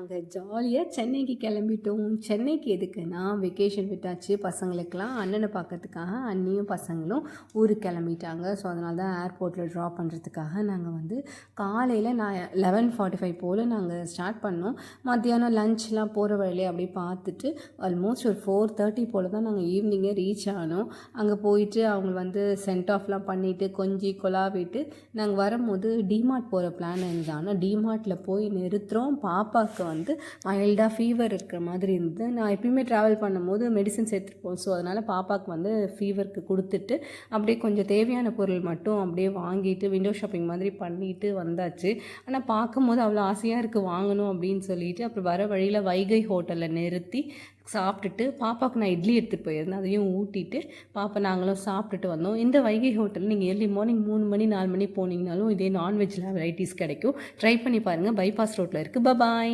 நாங்கள் ஜாலியாக சென்னைக்கு கிளம்பிட்டோம். சென்னைக்கு எதுக்குன்னா, வெக்கேஷன் விட்டாச்சு பசங்களுக்கெல்லாம். அண்ணனை பார்க்கறதுக்காக அண்ணியும் பசங்களும் ஊருக்கு கிளம்பிட்டாங்க. ஸோ அதனால தான் ஏர்போர்ட்டில் ட்ராப் பண்ணுறதுக்காக நாங்கள் வந்து காலையில் 11:45 போல் நாங்கள் ஸ்டார்ட் பண்ணோம். மத்தியானம் லன்ச்லாம் போகிற வழியிலே அப்படியே பார்த்துட்டு ஆல்மோஸ்ட் ஒரு 4:30 போல் தான் நாங்கள் ஈவினிங்கே ரீச் ஆனோம். அங்கே போயிட்டு அவங்க வந்து சென்ட் ஆஃப்லாம் பண்ணிவிட்டு கொஞ்சி கொலாவிட்டு நாங்கள் வரும்போது டிமார்ட் போகிற பிளான் இருந்தது. ஆனால் டிமார்ட்டில் போய் நிறுத்துகிறோம். பாப்பாவுக்கு வந்து மைல்டாக ஃபீவர் இருக்கிற மாதிரி இருந்தது. நான் எப்பயுமே ட்ராவல் பண்ணும்போது மெடிசன்ஸ் எடுத்துகிட்டு போவோம். ஸோ அதனால் பாப்பாவுக்கு வந்து ஃபீவருக்கு கொடுத்துட்டு அப்படியே கொஞ்சம் தேவையான பொருள் மட்டும் அப்படியே வாங்கிட்டு விண்டோ ஷாப்பிங் மாதிரி பண்ணிட்டு வந்தாச்சு. ஆனால் பார்க்கும்போது அவ்வளோ ஆசையாக இருக்குது வாங்கணும் அப்படின்னு சொல்லிட்டு அப்புறம் வர வழியில் வைகை ஹோட்டலில் நிறுத்தி சாப்பிட்டுட்டு பாப்பாவுக்கு நான் இட்லி எடுத்துகிட்டு போயிருந்தேன். அதையும் ஊட்டிட்டு பாப்பா நாங்களும் சாப்பிட்டுட்டு வந்தோம். இந்த வைகை ஹோட்டல் நீங்கள் ஏர்லி மார்னிங் 3 மணி 4 மணி போனீங்கனாலும் இதே நான்வெஜ்லாம் வெரைட்டிஸ் கிடைக்கும். ட்ரை பண்ணி பாருங்கள். பைபாஸ் ரோட்டில் இருக்குது. பாய்.